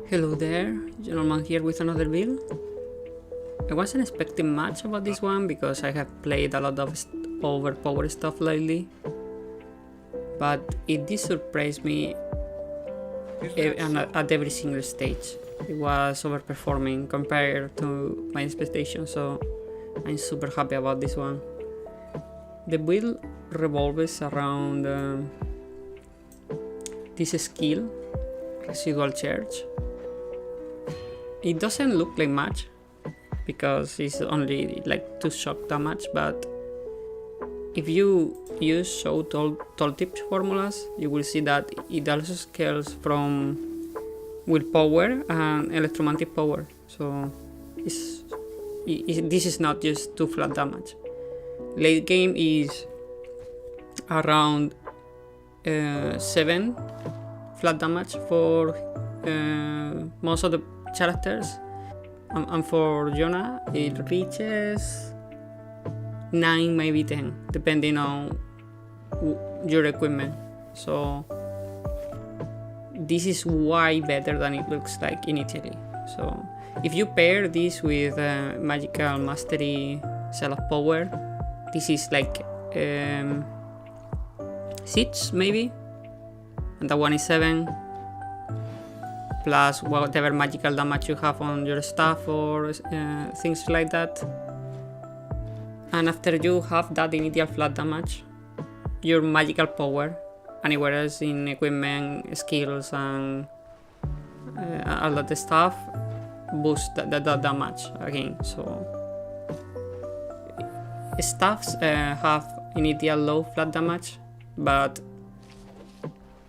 Hello there, Gentleman here with another build. I wasn't expecting much about this one because I have played a lot of overpowered stuff lately, but it did surprise me at every single stage. It was overperforming compared to my expectations, so I'm super happy about this one. The build revolves around this skill, Residual Charge. It doesn't look like much because it's only like 2 shock damage, but if you use show tooltip formulas, you will see that it also scales from willpower and electromagnetic power. So this is not just 2 flat damage. Late game is around 7 flat damage for most of the characters, and for Jonah it reaches 9, maybe 10, depending on your equipment. So this is way better than it looks like initially. So if you pair this with Magical Mastery Cell of Power, this is like 6 maybe, and that one is 7, plus whatever magical damage you have on your staff or things like that. And after you have that initial flat damage, your magical power anywhere else in equipment, skills, and all that stuff boost that damage again. So staffs have initial low flat damage, but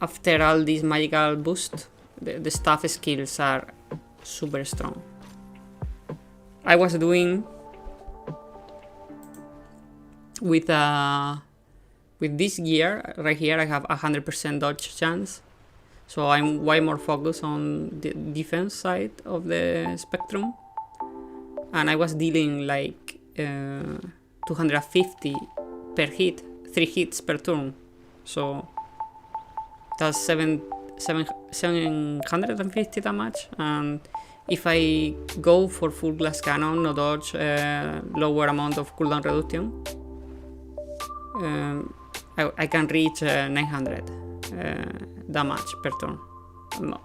after all this magical boost, the staff skills are super strong. I was doing with this gear right here, I have 100% dodge chance, so I'm way more focused on the defense side of the spectrum, and I was dealing like 250 per hit, 3 hits per turn, so that's 750 damage. And if I go for full glass cannon, no dodge, lower amount of cooldown reduction, I can reach 900 damage per turn,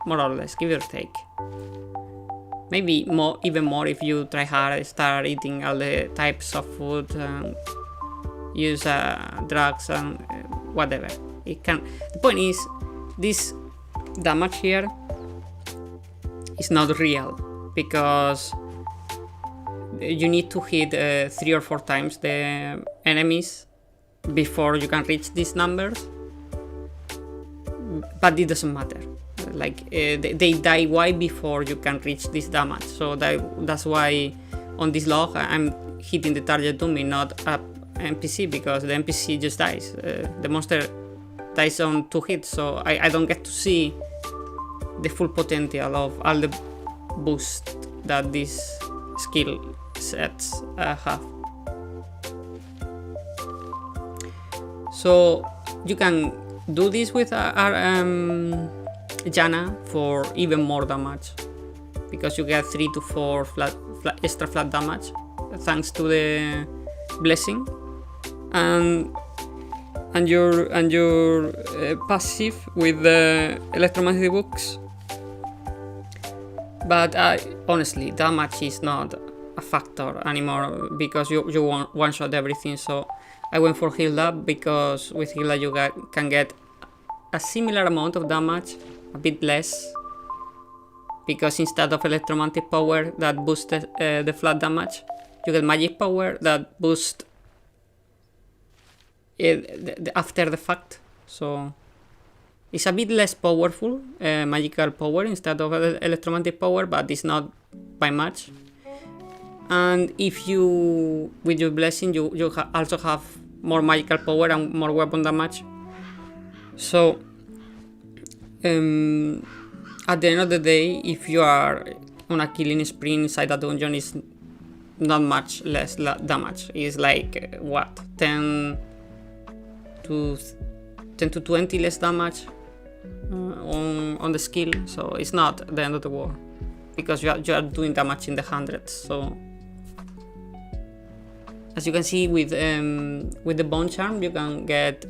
more or less, give or take. Maybe more, even more if you try hard, start eating all the types of food, use drugs and whatever. It can. The point is, this damage here is not real because you need to hit 3 or 4 times the enemies before you can reach these numbers, but it doesn't matter. Like they die way before you can reach this damage, so that's why on this log I'm hitting the target dummy, not a NPC, because the NPC just dies. The monster dies on 2 hits, so I don't get to see the full potential of all the boost that these skill sets have. So you can do this with Jana for even more damage, because you get 3 to 4 extra flat damage thanks to the blessing, and your passive with the electromagnetic books. But honestly, damage is not a factor anymore because you one shot everything. So I went for heal up, because with heal up you can get a similar amount of damage, a bit less, because instead of electromagnetic power that boosted the flat damage, you get magic power that boosts after the fact. So it's a bit less powerful, magical power instead of electromagnetic power, but it's not by much. And if you, with your blessing, you also have more magical power and more weapon damage. So at the end of the day, if you are on a killing spree inside a dungeon, it's not much less damage. It's like what, 10 to 20 less damage on the skill, so it's not the end of the war. because you are doing damage in the hundreds. So as you can see with the bone charm, you can get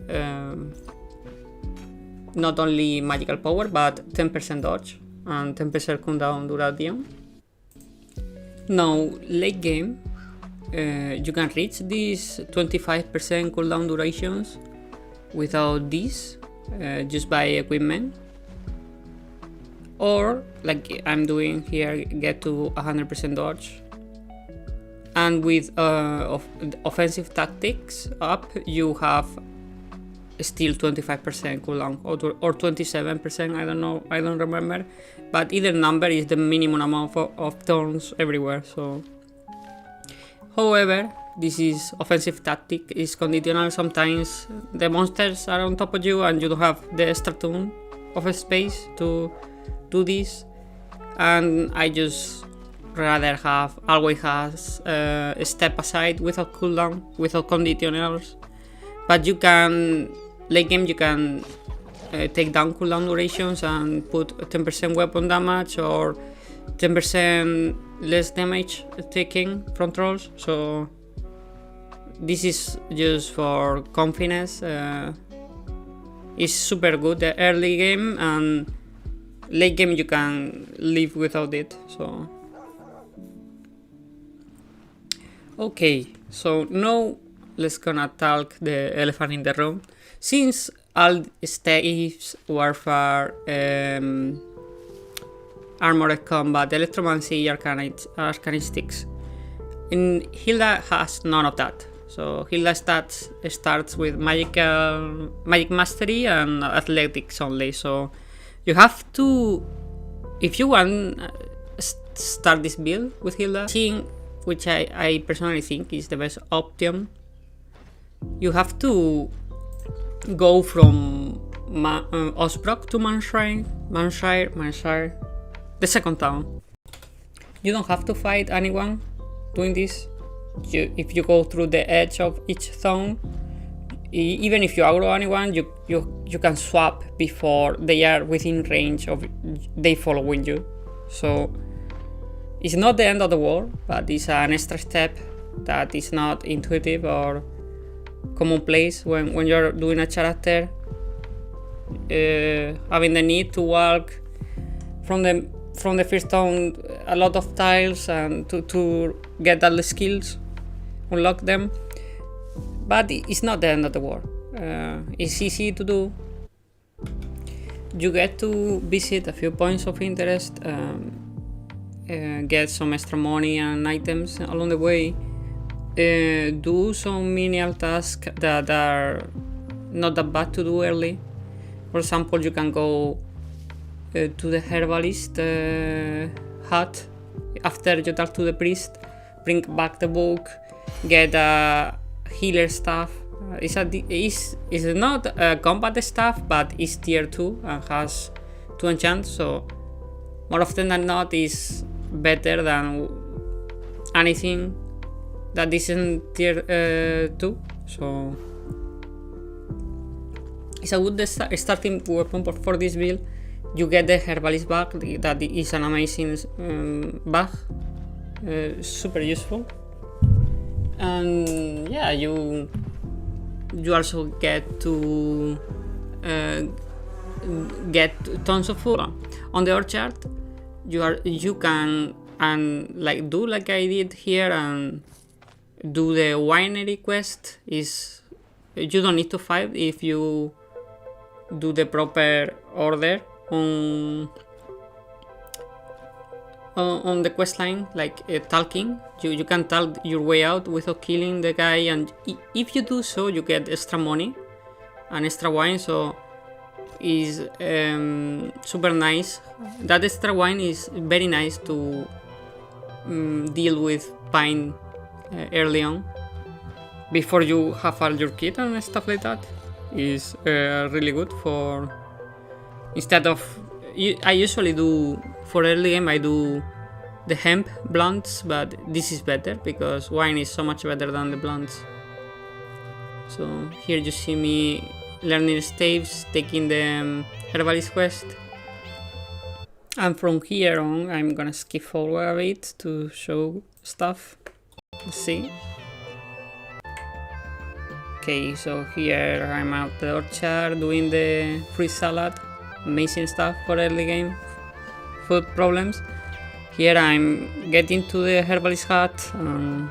not only magical power but 10% dodge and 10% cooldown duration. Now late game, you can reach these 25% cooldown durations without this, just by equipment, or like I'm doing here, get to 100% dodge. And with offensive tactics up, you have still 25% cooldown or 27%, I don't know, I don't remember, but either number is the minimum amount of turns everywhere. So however, this is offensive tactic is conditional. Sometimes the monsters are on top of you and you don't have the extra turn of space to do this, and I just rather have always has a step aside without cooldown, without conditionals. But you can late game, you can take down cooldown durations and put 10% weapon damage or 10% less damage taking from trolls. So this is just for confidence. It's super good the early game, and late game you can live without it. So okay, so now let's gonna talk the elephant in the room. Since all staves, warfare, armored combat, electromancy, arcanistics, and Hilda has none of that. So Hilda starts with magic mastery and athletics only. So you have to, if you want, start this build with Hilda, which I personally think is the best option. You have to go from Osbrock to Manshire, the second town. You don't have to fight anyone doing this. If you go through the edge of each town, even if you aggro anyone, you can swap before they are within range of they following you. So it's not the end of the world, but it's an extra step that is not intuitive or commonplace when you're doing a character, having the need to walk from the first town a lot of tiles and to get all the skills, unlock them. But it's not the end of the world. It's easy to do. You get to visit a few points of interest, get some extra money and items along the way, do some menial tasks that are not that bad to do early. For example, you can go to the herbalist hut after you talk to the priest, bring back the book, get a healer staff. It's not a combat staff, but it's tier 2 and has 2 enchants, so more often than not is better than anything that isn't tier 2. So it's a good starting weapon for this build. You get the herbalist bag, that is an amazing bag, super useful. And yeah, you also get to get tons of food. On the orchard, you can do like I did here and do the winery quest. You don't need to fight if you do the proper order on the quest line, like talking. You can talk your way out without killing the guy, and if you do so, you get extra money and extra wine. So is super nice. That extra wine is very nice to deal with pain early on, before you have all your kit and stuff like that. Is really good for, instead of, I usually do for early game, I do the hemp blunts, but this is better because wine is so much better than the blunts. So here you see me learning staves, taking the herbalist quest. And from here on, I'm gonna skip forward a bit to show stuff. Let's see. Okay, so here I'm at the orchard doing the fruit salad. Amazing stuff for early game food problems. Here I'm getting to the herbalist hut and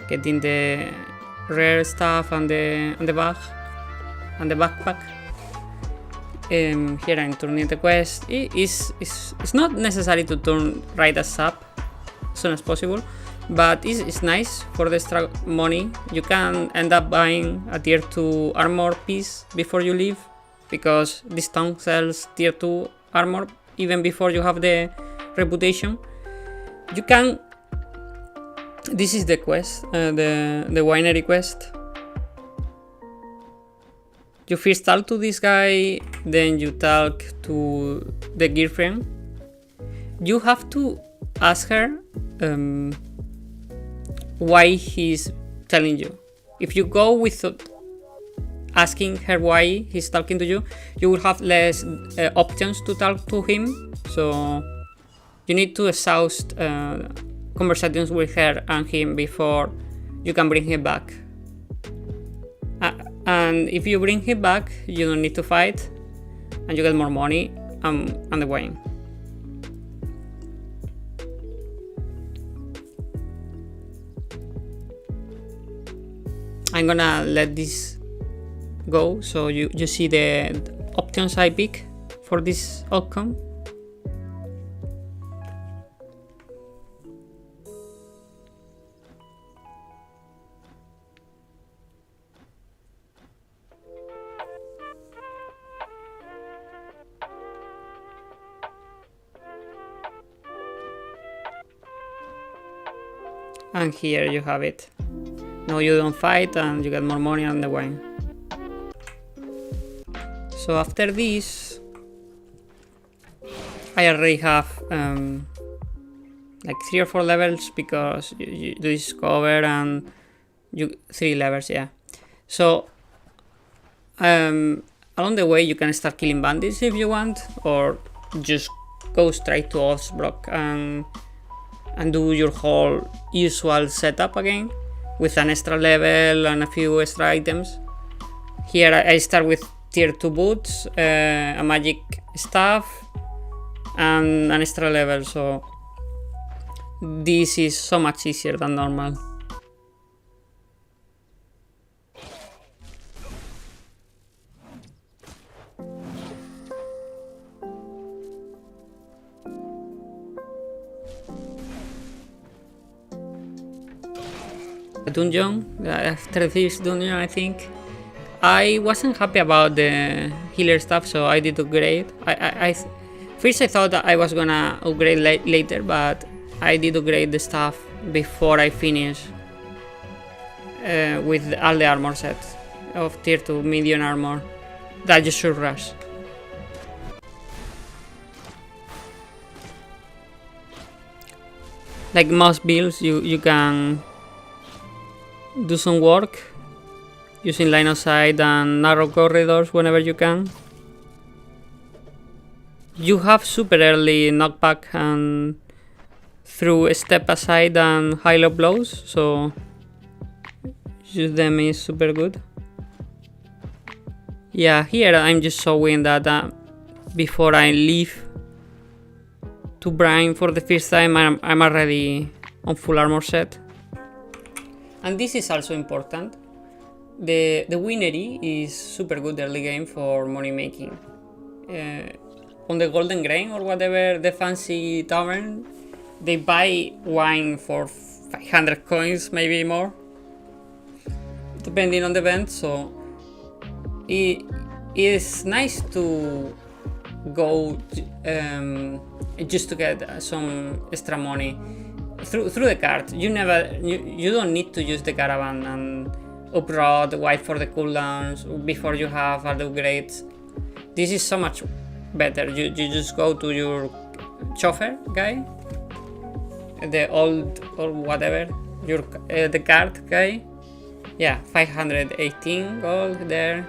getting the rare stuff and the bag and the backpack. Here I'm turning the quest. It's not necessary to turn right as up as soon as possible, but it's nice for the extra money. You can end up buying a tier 2 armor piece before you leave, because this town sells tier 2 armor even before you have the reputation. You can... This is the quest, the winery quest. You first talk to this guy, then you talk to the girlfriend. You have to ask her why he's telling you. If you go without asking her why he's talking to you, you will have less options to talk to him. So you need to exhaust conversations with her and him before you can bring him back. And if you bring him back, you don't need to fight, and you get more money and the wine. I'm gonna let this go so you see the options I pick for this outcome. And here you have it. No, you don't fight and you get more money on the wine. So after this, I already have like 3 or 4 levels, because you discover and you 3 levels, yeah. So along the way you can start killing bandits if you want, or just go straight to Osbrock and do your whole usual setup again with an extra level and a few extra items. Here I start with tier 2 boots, a magic staff and an extra level, so this is so much easier than normal. Dungeon, after this dungeon, I think I wasn't happy about the healer stuff, so I did upgrade. First I thought that I was gonna upgrade later, but I did upgrade the stuff before I finished with all the armor sets of tier 2 medium armor that you should rush. Like most builds, you can do some work using line of sight and narrow corridors whenever you can. You have super early knockback and through step aside and high-low blows, so use them is super good. Yeah, here I'm just showing that before I leave to Brine for the first time, I'm already on full armor set. And this is also important. The Winery is super good early game for money making. On the Golden Grain or whatever, the fancy tavern, they buy wine for 500 coins, maybe more, depending on the event. So it is nice to go just to get some extra money through the cart. You don't need to use the caravan and uproad, wait for the cooldowns before you have all the upgrades. This is so much better. You just go to your chauffeur guy, the old or whatever, the cart guy. Yeah, 518 gold there.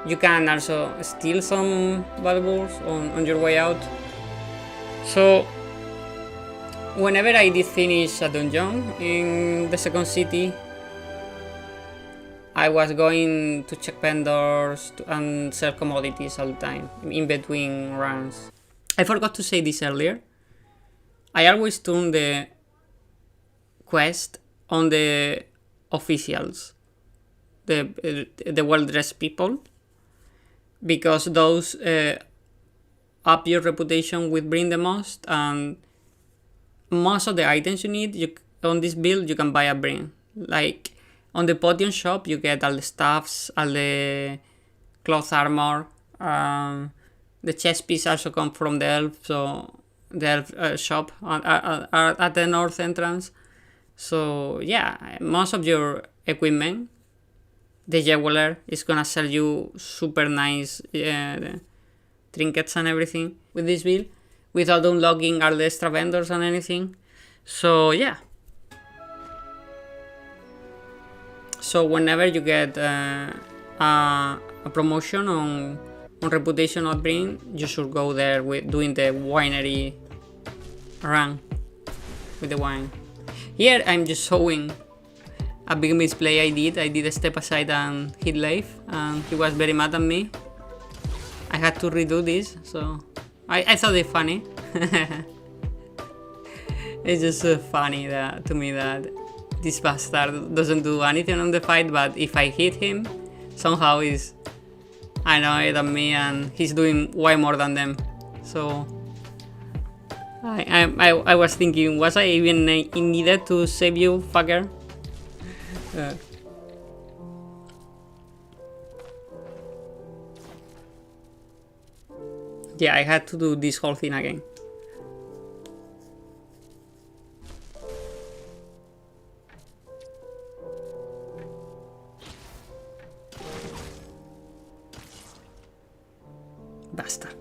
You can also steal some valuables on your way out. So whenever I did finish a dungeon in the second city, I was going to check vendors and sell commodities all the time in between runs. I forgot to say this earlier. I always turn the quest on the officials, the well-dressed people, because those up your reputation with bring the most, and most of the items you need on this build you can buy a bring. Like on the potion shop you get all the stuffs, all the cloth armor, the chest piece also come from the elf, so the elf shop at the north entrance. So yeah, most of your equipment, the jeweler is gonna sell you super nice trinkets and everything with this build, without unlocking all the extra vendors and anything. So yeah. So whenever you get a promotion on reputation of bring, you should go there with doing the winery run with the wine. Here I'm just showing a big misplay I did. I did a step aside and hit Leif, and he was very mad at me. I had to redo this, so I thought it funny. It's just funny to me that this bastard doesn't do anything on the fight, but if I hit him, somehow he's annoyed at me and he's doing way more than them. So I was thinking, was I even needed to save you, fucker? Yeah, I had to do this whole thing again. Bastard.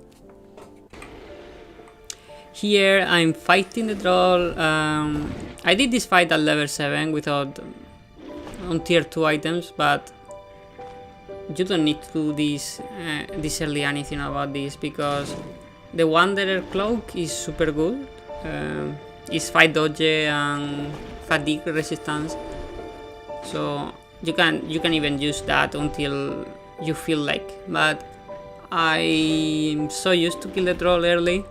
Here I'm fighting the troll. I did this fight at level 7 without on tier 2 items, but you don't need to do this early anything about this, because the Wanderer cloak is super good. It's fight dodge and fatigue resistance, so you can even use that until you feel like. But I'm so used to kill the troll early,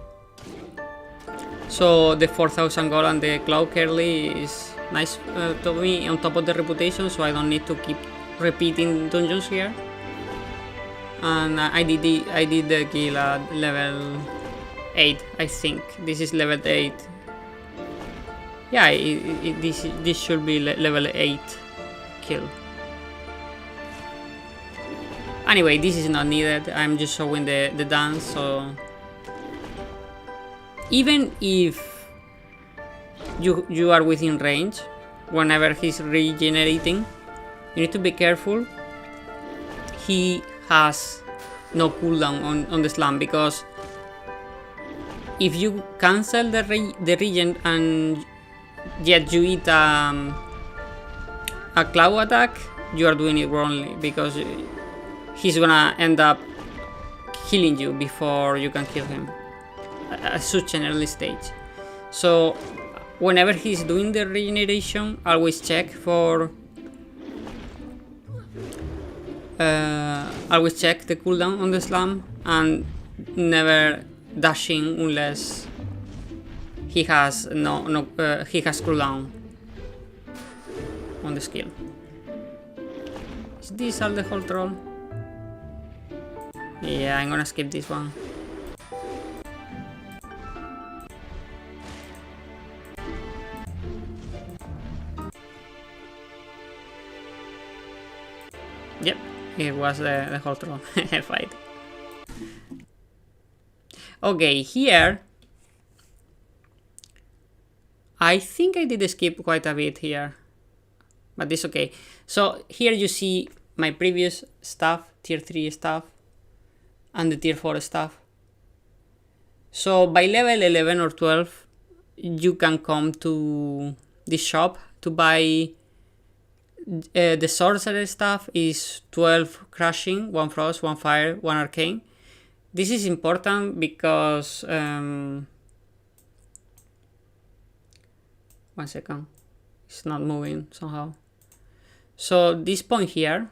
so the 4000 gold and the cloak early is nice to me, on top of the reputation, so I don't need to keep repeating dungeons here. And I did the kill at level 8, I think. This is level 8. Yeah, this should be level 8 kill. Anyway, this is not needed. I'm just showing the dance. So even if you are within range, whenever he's regenerating, you need to be careful. He has no cooldown on the slam, because if you cancel the regen and yet you eat a claw attack, you are doing it wrongly, because he's gonna end up killing you before you can kill him at such an early stage. So whenever he's doing the regeneration, always check for always check the cooldown on the slam, and never dashing unless he has he has cooldown on the skill. Is this all the whole troll? Yeah, I'm gonna skip this one. Yep, it was the whole troll fight. Okay, here I think I did skip quite a bit here, but it's okay. So here you see my previous stuff, tier 3 stuff, and the tier 4 stuff. So by level 11 or 12, you can come to this shop to buy The sorcerer stuff is 12 crushing, 1 frost, 1 fire, 1 arcane. This is important because 1 second, it's not moving somehow. So this point here,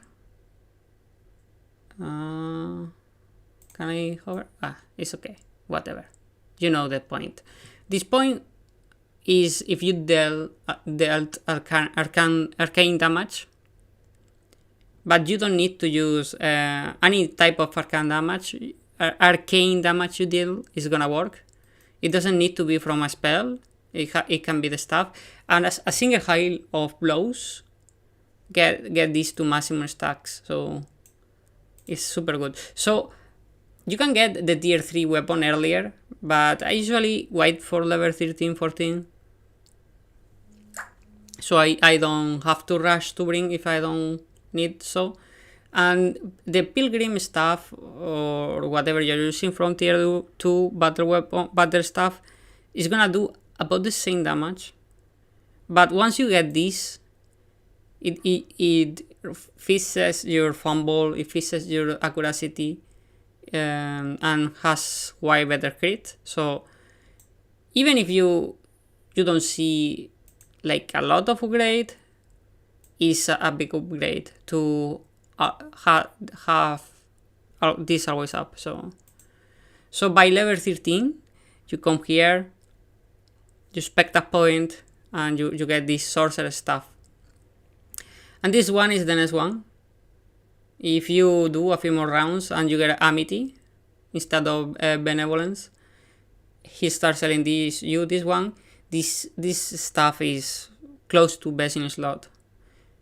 can I hover? It's okay, whatever. You know the point. This point is if you dealt arcane damage, but you don't need to use any type of arcane damage. Arcane damage you deal is gonna work. It doesn't need to be from a spell. It can be the stuff, and as a single hail of blows get these to maximum stacks. So it's super good. So you can get the tier 3 weapon earlier, but I usually wait for level 13, 14. So I don't have to rush to bring if I don't need so. And the pilgrim stuff or whatever you're using from tier 2 battle stuff is gonna do about the same damage. But once you get this, it fixes your fumble, it fixes your accuracy, and has way better crit. So even if you don't see like a lot of upgrade, is a big upgrade to have this always up. So by level 13 you come here, you spec a point, and you get this sorcerer stuff. And this one is the next one. If you do a few more rounds and you get amity instead of benevolence, he starts selling this one. This stuff is close to best in slot.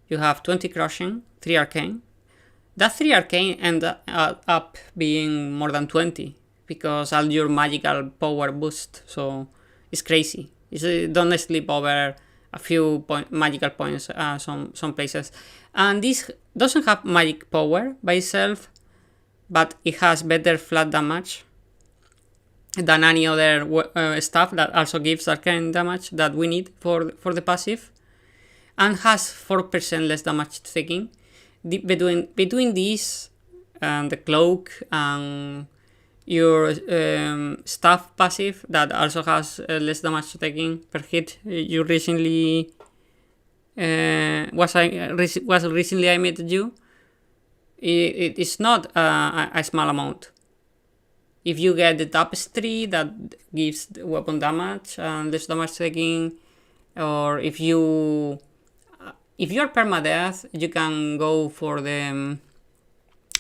You have 20 crushing, 3 arcane. That 3 arcane end up being more than 20 because all your magical power boost. So it's crazy. Don't sleep over a few magical points some places. And this doesn't have magic power by itself, but it has better flat damage than any other stuff that also gives arcane damage that we need for the passive, and has 4% less damage taking. Between these and the cloak and your staff passive that also has less damage taking per hit, you recently was recently I met you. It is not a small amount. If you get the tapestry that gives the weapon damage and less damage taking, or if you're permadeath, you can go for the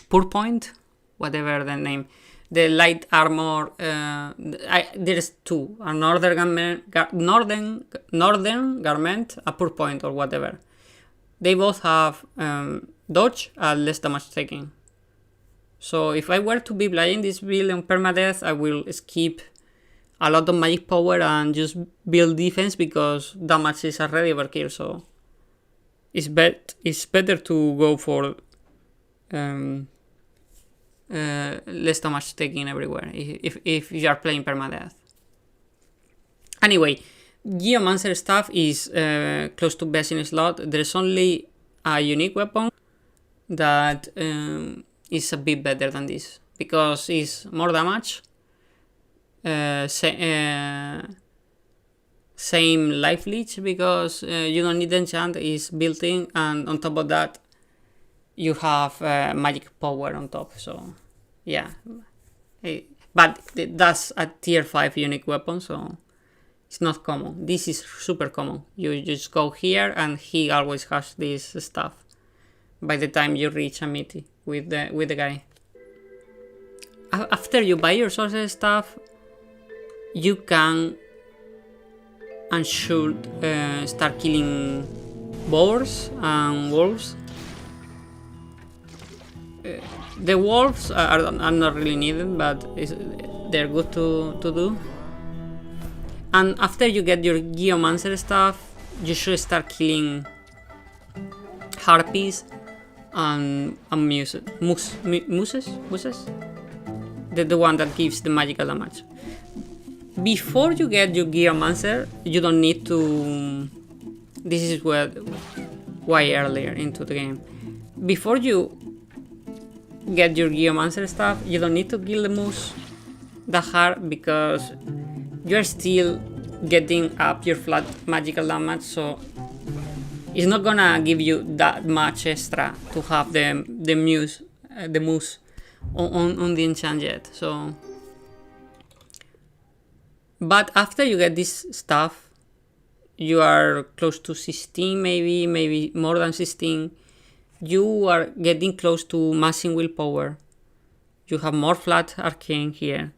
pure point, whatever the name. The light armor, there's two, a northern garment, a pure point or whatever. They both have dodge and less damage taking. So if I were to be playing this build on permadeath, I will skip a lot of magic power and just build defense because damage is already overkill. So it's better to go for less damage taking everywhere if you are playing permadeath. Anyway, Geomancer stuff is close to best in slot. There's only a unique weapon that is a bit better than this because it's more damage, same life leech because you don't need enchant, is built in, and on top of that you have magic power on top. So yeah, but that's a tier 5 unique weapon, so it's not common. This is super common. You just go here and he always has this stuff by the time you reach amity with the guy. After you buy your sorcerer stuff, you can and should start killing boars and wolves. The wolves are not really needed, but they're good to do. And after you get your Geomancer stuff, you should start killing harpies and mooses. The one that gives the magical damage. Before you get your Geomancer, you don't need to. This is what way earlier into the game. Before you get your Geomancer stuff, you don't need to kill the moose that hard because you're still getting up your flat magical damage, so it's not gonna give you that much extra to have the moose on the enchant yet. So, but after you get this stuff, you are close to 16, maybe more than 16. You are getting close to maxing willpower. You have more flat arcane here,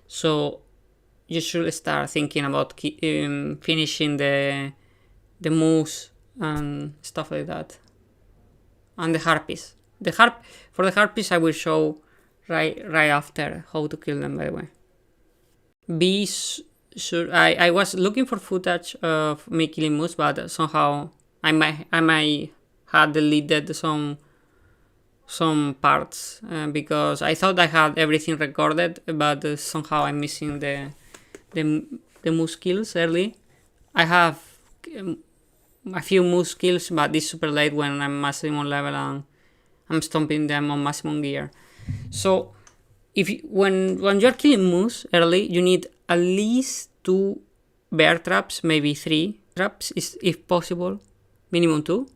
so you should start thinking about finishing the moose and stuff like that. And the harpies. For the harpies, I will show right after how to kill them. By the way, bees. I was looking for footage of me killing moose, but somehow I might have deleted some parts because I thought I had everything recorded, but somehow I'm missing the moose kills early. I have a few moose kills, but it's super late when I'm maximum level and I'm stomping them on maximum gear. So when you're killing moose early, you need at least 2 bear traps, maybe 3 traps if possible, minimum 2,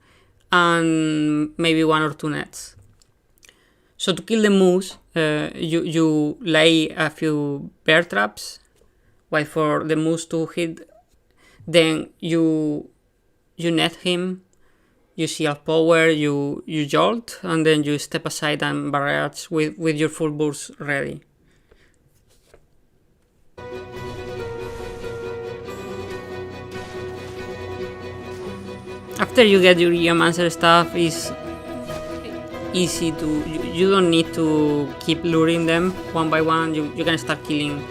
and maybe 1 or 2 nets. So to kill the moose, you lay a few bear traps, wait for the moose to hit, then you net him, you seal power, you jolt, and then you step aside and barrage with your full burst ready. After you get your Geomancer stuff, it's easy to... You don't need to keep luring them one by one. You can start killing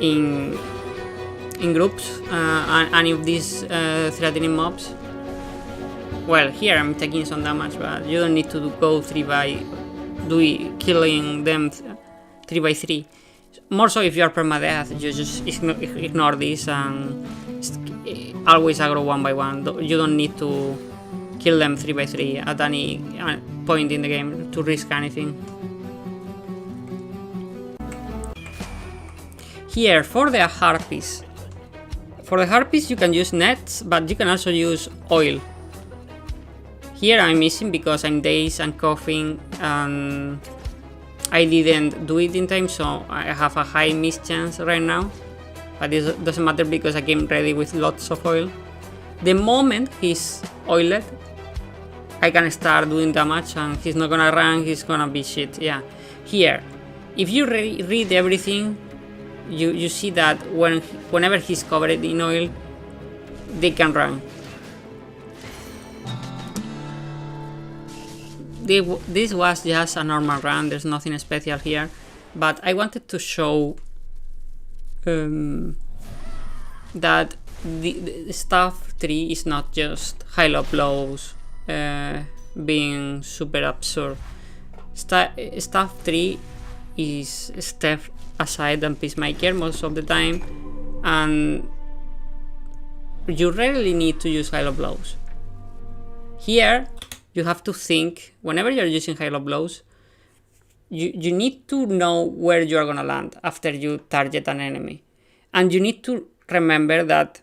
in groups any of these threatening mobs. Well, here I'm taking some damage, but you don't need to go killing them 3 by 3. More so if you are permadeath, you just ignore this and always aggro 1 by 1. You don't need to kill them 3 by 3 at any point in the game to risk anything. Here, for the harpies. For the harpies you can use nets, but you can also use oil. Here I'm missing because I'm dazed and coughing and I didn't do it in time, so I have a high miss chance right now. But it doesn't matter because I came ready with lots of oil. The moment he's oiled, I can start doing damage and he's not gonna run, he's gonna be shit. Yeah. Here, if you read everything, you see that whenever he's covered in oil, they can run. This was just a normal run, there's nothing special here, but I wanted to show that the staff 3 is not just high-low blows being super absurd. Staff 3 is step aside and peacemaker most of the time, and you rarely need to use high-low blows. Here you have to think, whenever you're using high-low blows, you need to know where you are gonna land after you target an enemy. And you need to remember that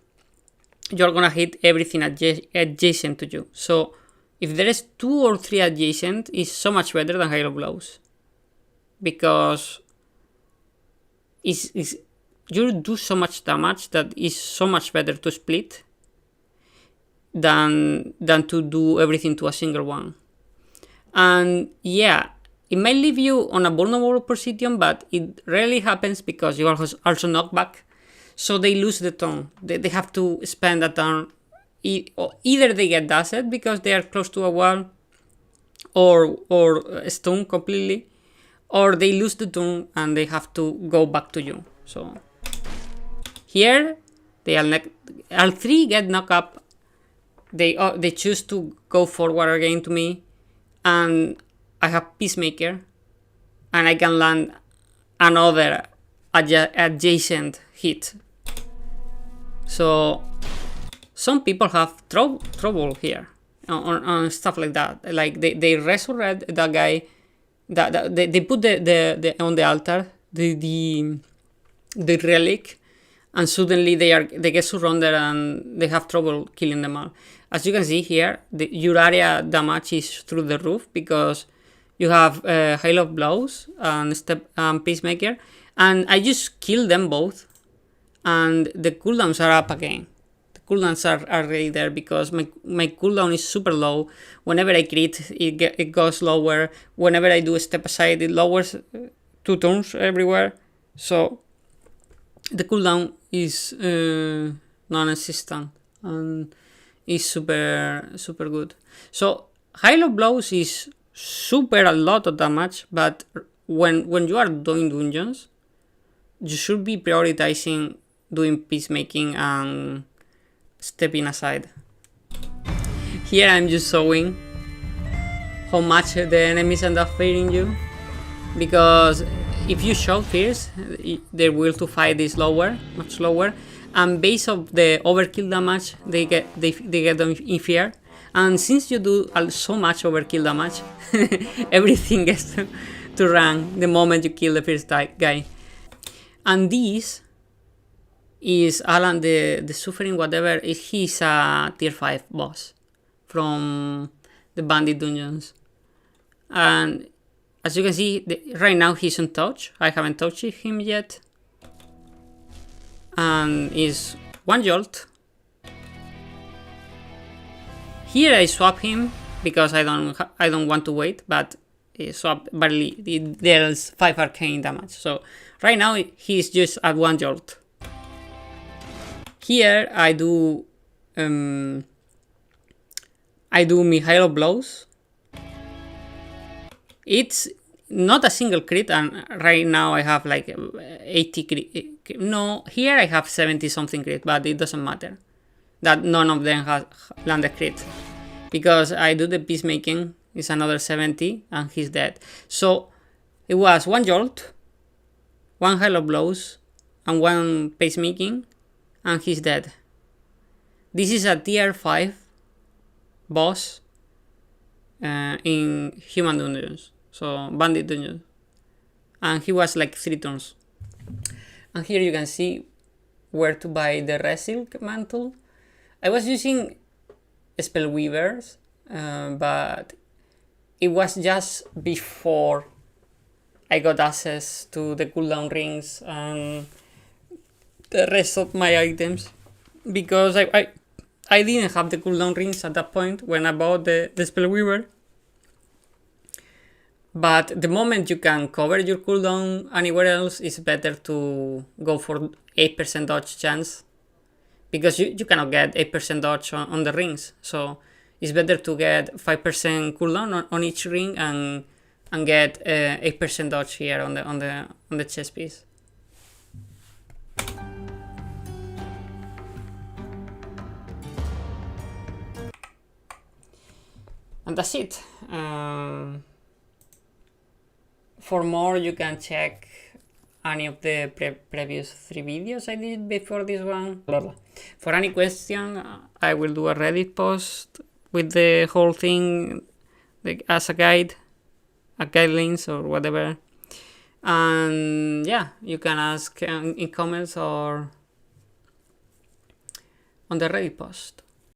you're gonna hit everything adjacent to you. So if there is 2 or 3 adjacent, it's so much better than high-low blows. Because you do so much damage that it's so much better to split than to do everything to a single one. And yeah, it might leave you on a vulnerable position, but it rarely happens because you also knockback, so they lose the turn. They have to spend a turn. Either they get dashed because they are close to a wall, or stun completely, or they lose the turn and they have to go back to you. So here they all 3 get knocked up. They choose to go forward again to me, and I have Peacemaker, and I can land another adjacent hit. So some people have trouble here. on stuff like that. Like they resurrect that guy, that they put the on the altar the relic, and suddenly they get surrounded and they have trouble killing them all. As you can see here, your area damage is through the roof because you have Hail of Blows and Peacemaker, and I just killed them both, and the cooldowns are up again. The cooldowns are already there because my cooldown is super low. Whenever I crit, it goes lower. Whenever I do a step aside, it lowers 2 turns everywhere. So the cooldown is non-existent and is super good. So Hail of Blows is super a lot of damage, but when you are doing dungeons, you should be prioritizing doing peacemaking and stepping aside. Here I'm just showing how much the enemies end up fearing you, because if you show fears, their will to fight is much lower, and based of the overkill damage they get them in fear. And since you do so much overkill damage, everything gets to rank the moment you kill the first guy. And this is Alan the Suffering whatever. He's a tier 5 boss from the bandit dungeons, and as you can see right now he's untouched. I haven't touched him yet, and is 1 jolt. Here I swap him because I don't want to wait, but swap barely. It deals 5 arcane damage. So right now he's just at 1 jolt. Here I do Hail of Blows. It's not a single crit, and right now I have like 80 crit. No, here I have 70 something crit, but it doesn't matter that none of them has landed crit, because I do the peacemaking. It's another 70 and he's dead. So it was 1 jolt, 1 Hail of Blows, and 1 peacemaking, and he's dead. This is a tier 5 boss in human dungeons, so bandit dungeons, and he was like 3 turns. And here you can see where to buy the Residual mantle. I was using Spellweavers, but it was just before I got access to the cooldown rings and the rest of my items, because I didn't have the cooldown rings at that point when I bought the Spellweaver. But the moment you can cover your cooldown anywhere else, it's better to go for 8% dodge chance, because you cannot get 8% dodge on the rings. So it's better to get 5% cooldown on each ring and get 8% dodge here on the chest piece. And that's it. For more, you can check any of the previous 3 videos I did before this one. For any question, I will do a Reddit post with the whole thing, like, as a guide, a guidelines or whatever. And yeah, you can ask in comments or on the Reddit post.